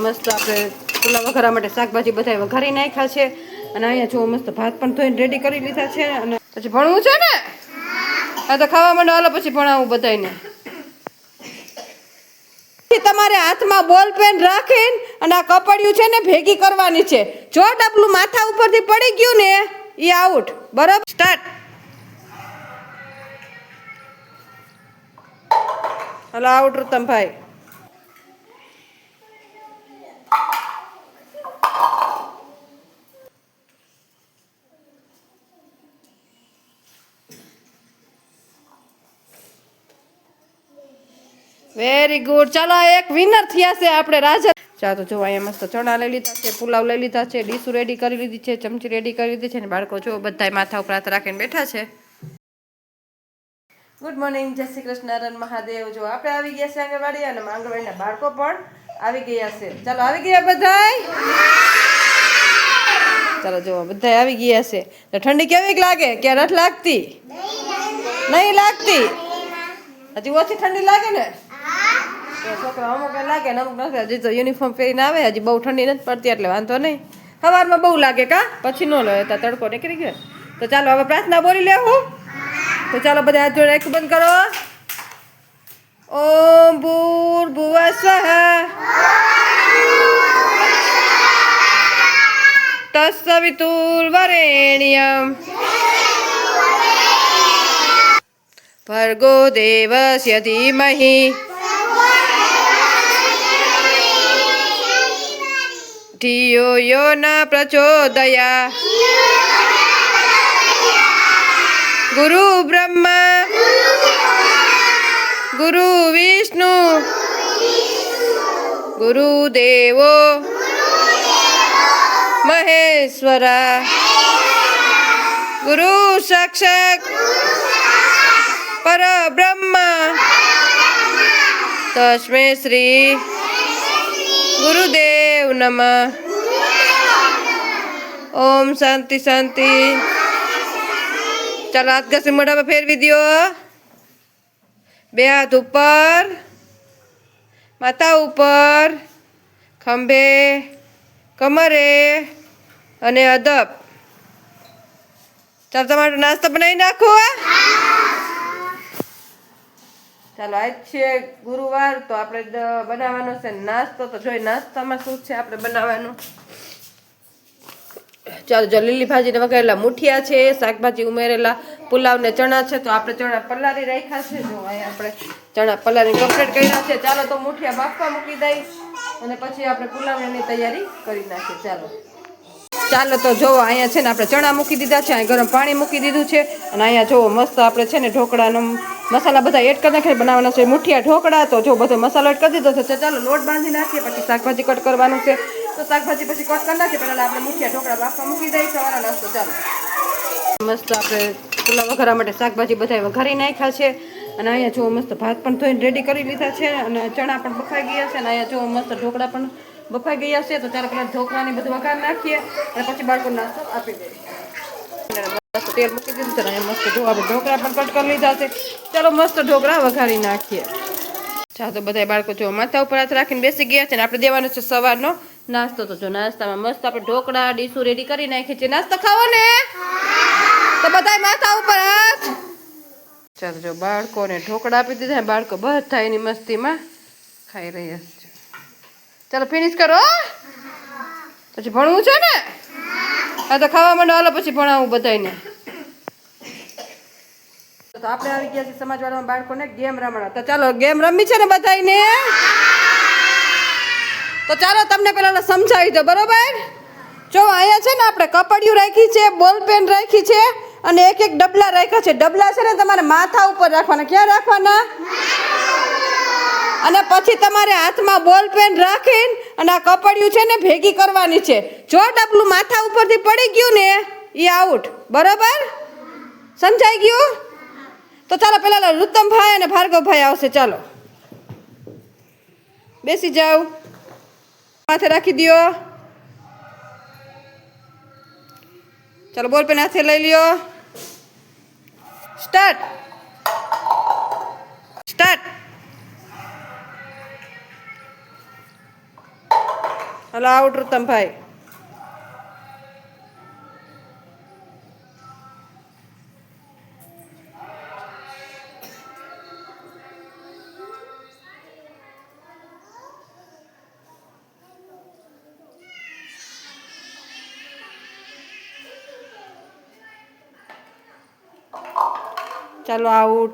મસ્ત આપણે પુલાવ વઘારવા માટે શાકભાજી બધા વઘારી નાખ્યા છે અને અહીંયા જો મસ્ત ભાત પણ ધોઈને રેડી કરી લીધા છે અને પછી ભણવું છે ને હા તો ખાવા માંડો હાલો પછી ભણાવું બધાને તમારે હાથમાં બોલ પેન રાખીને અને આ કપડિયું છે ને ભેગી કરવાની છે જો ડબલું માથા ઉપરથી પડી ગયું ને એ આઉટ બરાબર સ્ટાર્ટ હાલો આઉટ રૂતમભાઈ વેરી ગુડ ચાલો એક વિનર થયા છે આપણે રાજા ચાલો જો અહીંયા મસ્ત ચણા લઈ લીધા છે પુલાવ લઈ લીધા છે ડીશું રેડી કરી લીધી છે ચમચી રેડી કરી લીધી છે ને બાળકો જો બધા માથા ઉપર હાથ રાખીને બેઠા છે ગુડ મોર્નિંગ જય શ્રી કૃષ્ણ રન મહાદેવ જો આપણે આવી ગયા છે આંગણવાડી અને આંગણવાડીના બાળકો પણ આવી ગયા છે ચાલો આવી ગયા બધાય ચાલો જો બધા આવી ગયા છે તો ઠંડી કેવી લાગે કે નથી લાગતી નહીં લાગતી હજી ઓછી ઠંડી લાગે ને છોકરા અમુક લાગે ને અમુક નથી હજી તો યુનિફોર્મ પહેરીને આવે હજી બહુ ઠંડી નથી પડતી એટલે વાંધો નહીં સવારમાં બહુ લાગે કા પછી ન લે તો તડકો નીકળી ગયો તો ચાલો હવે પ્રાર્થના બોલી લેવું તો ચાલો બધા હાથ જોડે આંખ બંધ કરો ઓમ ભૂર્ભુવઃ સ્વઃ તત્સવિતુર્વરેણ્યં ભર્ગો દેવસ્ય ધીમહિ ધિયો યો ન પ્રચોદયા ગુરુ બ્રહ્મા ગુરુ વિષ્ણુ ગુરુ દેવો મહેશ્વરા ગુરુ સાક્ષાત પરબ્રહ્મ તસ્मै શ્રી ગુરુદેવ નમઃ ઓમ શાંતિ શાંતિ ચાલો હાથ ઘસી મોઢા પર ફેરવી દો બે હાથ ઉપર માથા ઉપર ખંભે કમરે અને અદબ ચાલો તમારો નાસ્તો બનાવી નાખો ચાલો આજ છે ગુરુવાર તો આપણે બનાવવાનો છે નાસ્તો તો જોઈ નાસ્તામાં શું છે આપણે બનાવવાનું ચાલો જો લીલી ભાજીને વઘારેલા મુઠિયા છે શાકભાજી ઉમેરેલા પુલાવ ને ચણા છે તો આપણે ચણા પલાળી રાખ્યા છે જો અહીંયા આપણે ચણા પલાળી કમ્પ્લીટ કર્યા છે ચાલો તો મુઠિયા બાફવા મૂકી દઈશ અને પછી આપણે પુલાવની તૈયારી કરી નાખીએ ચાલો ચાલો તો જોવો અહીંયા છે ને આપણે ચણા મૂકી દીધા છે અહીંયા ગરમ પાણી મૂકી દીધું છે અને અહીંયા જોવો મસ્ત આપણે છે ને ઢોકળાનો મસાલા બધા એડ કરી નાખીએ બનાવવાના છે મુઠિયા ઢોકળા તો જો બધો મસાલો એડ કરી દીધો છે ચાલો લોટ બાંધી નાખીએ પછી શાકભાજી કટ કરવાનું છે તો શાકભાજી પછી કટ કરી નાખીએ પહેલાં આપણે મુઠિયા ઢોકળા બાફવા મૂકી દઈએ સવારના નાસ્તો ચાલો મસ્ત આપણે પુલાવ વઘારવા માટે શાકભાજી બધા વઘારી નાખ્યા છે અને અહીંયા જો મસ્ત ભાત પણ ધોઈને રેડી કરી લીધા છે અને ચણા પણ બફાઈ ગયા છે અને અહીંયા જો મસ્ત ઢોકળા પણ બફાઈ ગયા છે તો ચાલો પેલા ઢોકળાની બધું વઘાર નાખીએ અને પછી બાળકોને નાસ્તો આપી દઈએ મસ્ત તેલ મૂકી દીધું છે અને મસ્ત જો આપણે ઢોકળા પણ કટ કરી લીધા છે ચાલો મસ્ત ઢોકળા વઘારી નાખીએ ચાલો તો બધા બાળકો જો માથા ઉપર હાથ રાખીને બેસી ગયા છે ને આપણે દેવાનો છે સવારનો નાસ્તો તો જો નાસ્તામાં મસ્ત આપણે ઢોકળા ડીશું રેડી કરી નાખીએ છીએ નાસ્તો ખાવો ને તો બધા માથા ઉપર હાથ ચાલો જો બાળકોને ઢોકળા આપી દીધા બાળકો બધા એની મસ્તીમાં ખાઈ રહ્યા છે ચાલો ફિનિશ કરો પછી ભણવું છે ને હા તો ખાવા માંડો હાલો પછી ભણાવું બધાને તો આપણે આવી ગયા છીએ સમાજવાળામાં બાળકોને ગેમ રમવા તો ચાલો ગેમ રમી છે ને બધાને તો ચાલો તમને પેલા સમજાવી દો બરોબર જો અહીંયા છે ને આપણે કપડિયું રાખી છે બોલ પેન રાખી છે અને એક એક ડબલા રાખ્યા છે ડબલા છે ને તમારે માથા ઉપર રાખવાના ક્યાં રાખવાના અને પછી તમારે હાથમાં બોલ પેન રાખીને અને આ કપડિયું છે ને ભેગી કરવાની છે જો ડબલું માથા ઉપરથી પડી ગયું ને એ આઉટ બરાબર સમજાઈ ગયું તો ચાલો પેલા રૂતમભાઈ અને ભાર્ગવભાઈ આવશે ચાલો બેસી જાઓ માથે રાખી દો ચાલો બોલ પેન હાથે લઈ લ્યો સ્ટાર્ટ હલો આઉટ રૂતમભાઈ. ચાલો આઉટ.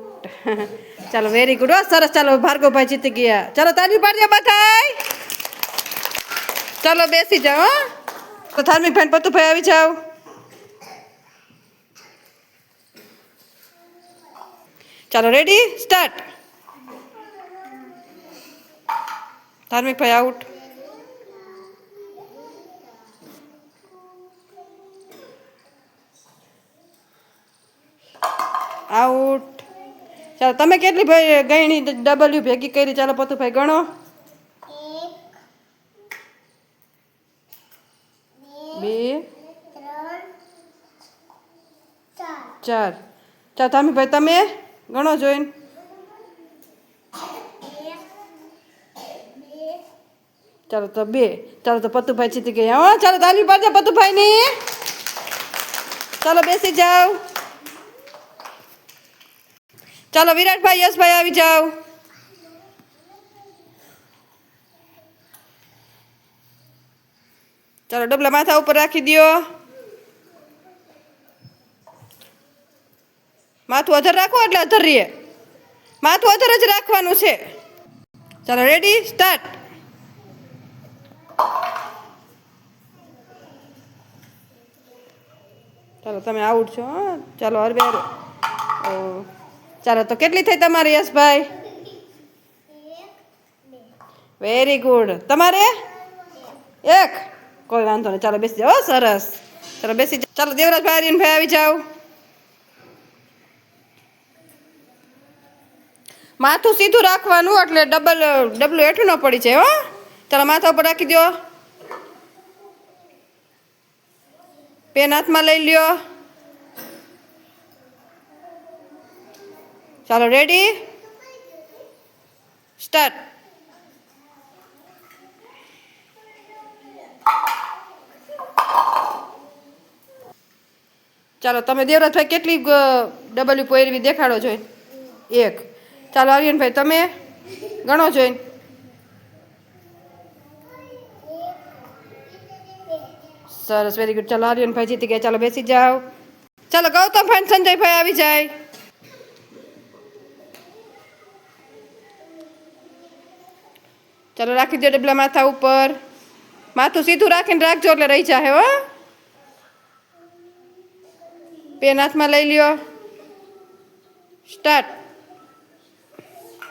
ચાલો વેરી ગુડ. સરસ. ચાલો ભાર્ગવભાઈ જીતી ગયા. ચાલો તાળી પાડજો બધાય. ચાલો બેસી જાઓ. તો ધાર્મિક ભાઈ પતુભાઈ આવી જાઓ. ચાલો રેડી સ્ટાર્ટ. ધાર્મિક ભાઈ આઉટ. આઉટ. ચાલો તમે કેટલી ભાઈ ગયણી ડબલ્યુ ભેગી કરી? ચાલો પતુભાઈ ગણો. 1 2 4. ચાલો ધાર્મિકભાઈ તમે ગણો જોઈને. 1 2. ચાલો તો 2. ચાલો તો પતુભાઈ જીતી ગયા. હા ચાલો તાલી પાડજો પતુભાઈની. ચાલો બેસી જાઓ. ચાલો વિરાટભાઈ યશભાઈ આવી જાઓ. ચાલો ડબલા માથા ઉપર રાખી દો. માથું અધર રાખો એટલે અધર રહીએ. માથું અધર જ રાખવાનું છે. ચાલો રેડી સ્ટાર્ટ. ચાલો તમે આઉટ છો. ચાલો અરબે ચાલો તો કેટલી થઈ તમારી યશભાઈ? 1 2. Very good. તમારે 1. કોઈ વાંધો નહીં. ચાલો બેસી જાઓ. સરસ. ચાલો બેસી જાઓ. ચાલો દેવરાજભાઈ આર્યનભાઈ આવી જાઓ. માથું સીધું રાખવાનું એટલે ડબલું હેઠું ન પડી જાય. હો ચાલો માથા ઉપર રાખી દો. પેન હાથમાં લઈ લ્યો. ચાલો રેડી સ્ટાર્ટ. ચાલો તમે દેવરાજભાઈ કેટલી ડબલ્યુ પહેરવી દેખાડો જોઈને. 1. ચાલો આર્યનભાઈ તમે ગણો જોઈને. 2. સરસ વેરી ગુડ. ચાલો આર્યનભાઈ જીતી ગયા. ચાલો બેસી જાઓ. ચાલો ગૌતમભાઈ સંજયભાઈ આવી જાય. ચાલો રાખી દો ડબલા માથા ઉપર. માથું સીધું રાખીને રાખજો એટલે રહી જાય. હો પેન હાથમાં લઈ લ્યો. સ્ટાર્ટ.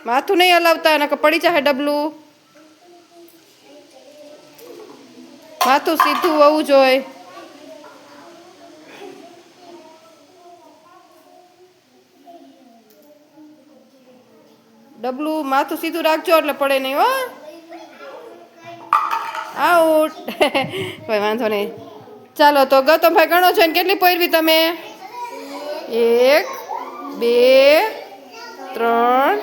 માથું નહીં હલાવતા નકર પડી જાય ડબલું. માથું સીધું હોવું જોઈએ. ડબલું માથું સીધું રાખજો એટલે પડે નહીં. હો આઉટ. કોઈ વાંધો નહીં. ચાલો તો ગૌતમભાઈ ગણો છો ને કેટલી પહેરવી તમે? 1 2 3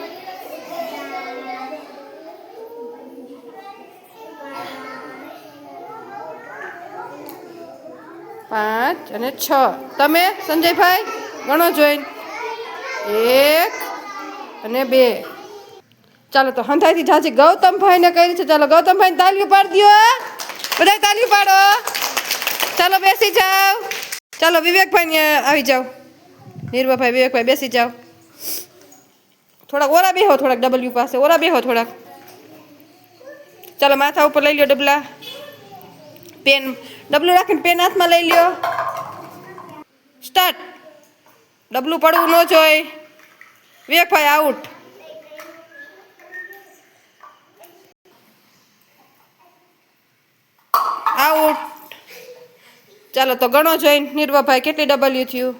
5 અને 6. તમે સંજયભાઈ ગણો જોઈને. 1 અને 2. ચાલો તો હંધાઈથી જાજી ગૌતમભાઈને કરી છે. ચાલો ગૌતમભાઈને તાલીઓ પાડી દો. બધા તાલીઓ પાડો. ચાલો બેસી જાઓ. ચાલો વિવેકભાઈ આવી જાઓ. નિર્વાભાઈ વિવેકભાઈ બેસી જાઓ. થોડાક ઓરા બેહો. થોડાક ડબલ્યુ પાસે ઓરા બેહો થોડાક. ચાલો માથા ઉપર લઈ લ્યો ડબલા. પેન ડબલું રાખીને પેન હાથમાં લઈ લ્યો. સ્ટાર્ટ. ડબલું પડવું ન જોઈએ. વિવેકભાઈ આઉટ. આઉટ. ચાલો તો ગણો જોઈને નિર્વાભાઈ કેટલી ડબલ્યુ થયું?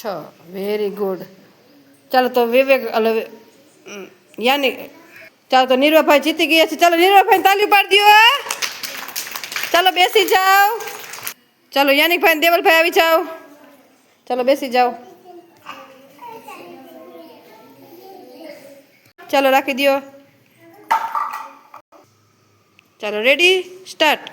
6. Very good. ચાલો તો વિવેક યાની ચાલો તો નિર્વાભાઈ જીતી ગયા છે. ચાલો નિર્વાભાઈ તાલી પાડી દો. ચાલો બેસી જાઓ. ચાલો યાનિકભાઈ ને દેવલભાઈ આવી જાઓ. ચાલો બેસી જાઓ. ચાલો રાખી દો. ચાલો રેડી સ્ટાર્ટ.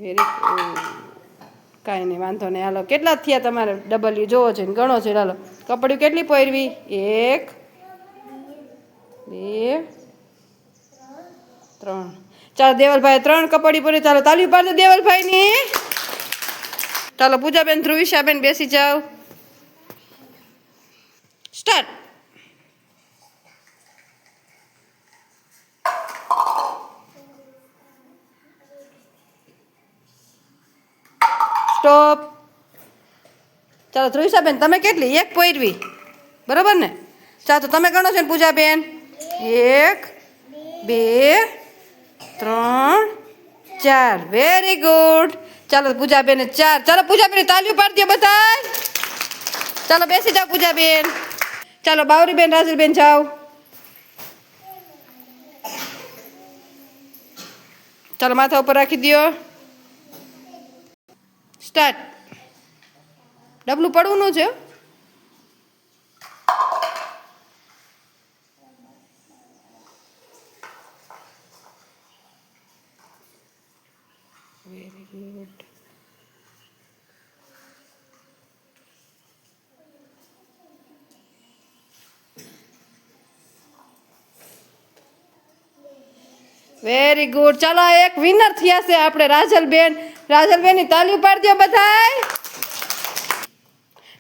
વેરી કાંઈ નહીં વાંધો નહીં. હાલો કેટલા થયા તમારે ડબલ્યુ જોવો છે ને ગણો છે. હાલો કપડીઓ કેટલી પહેરવી? 1 2 3. ચાલો દેવલભાઈ 3 કપડી પહેરી. ચાલો તાલી પાડજો દેવલભાઈની. ચાલો પૂજાબેન ધ્રુવિશાબેન બેસી જાઓ. સ્ટાર્ટ. સ્ટોપ. ચાલો ધ્રુવિશાબેન તમે કેટલી? 1 પહેરવી બરાબર ને? ચાલો તો તમે ગણો છો ને પૂજાબેન? 1 2 3 4. Very good. ચાલો પૂજાબેન 4. ચાલો પૂજાબેન તાલીઓ પાડી દો બધા. ચાલો બેસી જાઓ પૂજાબેન. ચાલો બાવરીબેન રાજલબેન જાઓ. ચાલો માથા ઉપર રાખી દો. સ્ટાર્ટ. ડબલું પડવું છે. Very good. Very good. ચાલો એક વિનર થયા છે આપણે રાજલબેન. રાજલબેનની તાલી પાડી દો બધાય.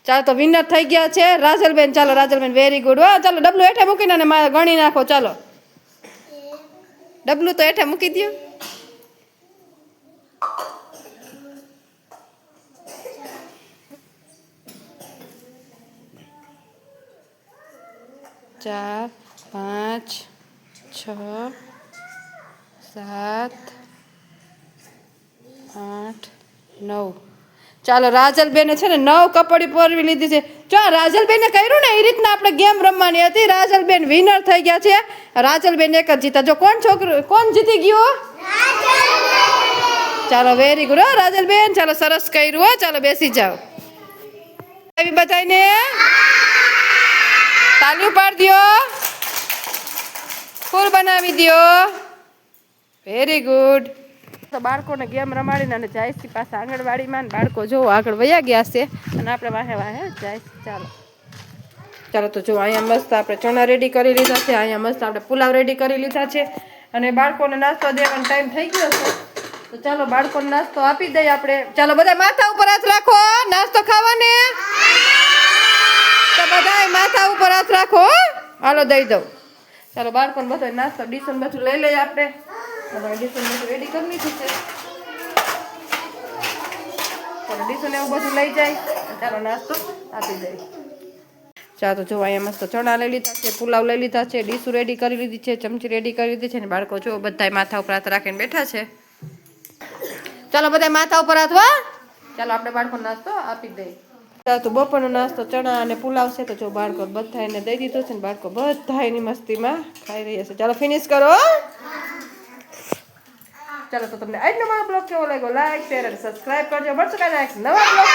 ચાલો તો વિનર થઈ ગયા છે રાજલબેન. ચાલો રાજલબેન વેરી ગુડ. હો ચાલો ડબલું હેઠે મૂકીને અને ગણી નાખો. ચાલો ડબલું તો હેઠે મૂકી દો. ચાર 5 6 7 8 9. ચાલો રાજલબેને છે ને 9 કપડી પહેરવી લીધી છે. જો રાજલબેને કર્યું ને એ રીતના આપણે ગેમ રમવાની હતી. રાજલબેન વિનર થઈ ગયા છે. રાજલબેન એક જ જીતા. જો કોણ જીતી ગયું? ચાલો વેરી ગુડ રાજલબેન. ચાલો સરસ કર્યું. હો ચાલો બેસી જાઓ. આવી બધાને તાલીઓ પાડી દો. ફૂલ બનાવી દો. Very good. તો બાળકોને ગેમ રમાડીને અને જાયસી પાસે આંગણવાડીમાં બાળકો જો આગળ વયા ગયા છે અને આપણે વાહે વાહે જાયસી. ચાલો ચાલો તો જો અહીંયા મસ્ત આપણે ચણા રેડી કરી લીધા છે. અહીંયા મસ્ત આપણે પુલાવ રેડી કરી લીધા છે અને બાળકોને નાસ્તો દેવાનો ટાઈમ થઈ ગયો છે. તો ચાલો બાળકોને નાસ્તો આપી દઈએ આપણે. ચાલો બધા માથા ઉપર હાથ રાખો. નાસ્તો ખાવાને તો બધા માથા ઉપર હાથ રાખો. હાલો દઈ દઉં. ચાલો બાળકોને બધો નાસ્તો ડીશન બધું લઈ લઈએ આપણે. ડીશન બધું રેડી કરી લીધું છે. ચાલો ડીશન એવું બધું લઈ જાય. ચાલો નાસ્તો આપી દઈએ. ચાલો તો જો અહીંયા મસ્ત ચણા લઈ લીધા છે, પુલાવ લઈ લીધા છે, ડીશું રેડી કરી લીધી છે, ચમચી રેડી કરી લીધી છે ને બાળકો જો બધા માથા ઉપર હાથ રાખીને બેઠા છે. ચાલો બધા માથા ઉપર હાથ. વા ચાલો આપણે બાળકો નાસ્તો આપી દઈએ. તો બપોરનો નાસ્તો ચણા અને પુલાવ છે તો જો બાળકો બધા એને દઈ દીધો છે ને બાળકો બધા એની મસ્તીમાં ખાઈ રહ્યા છે. ચાલો ફિનિશ કરો. ચાલો તો તમને આજનો મારો બ્લોગ કેવો લાગ્યો લાઈક શેર અને સબસ્ક્રાઇબ કરજો. મળશું કાલે નવા બ્લોગ.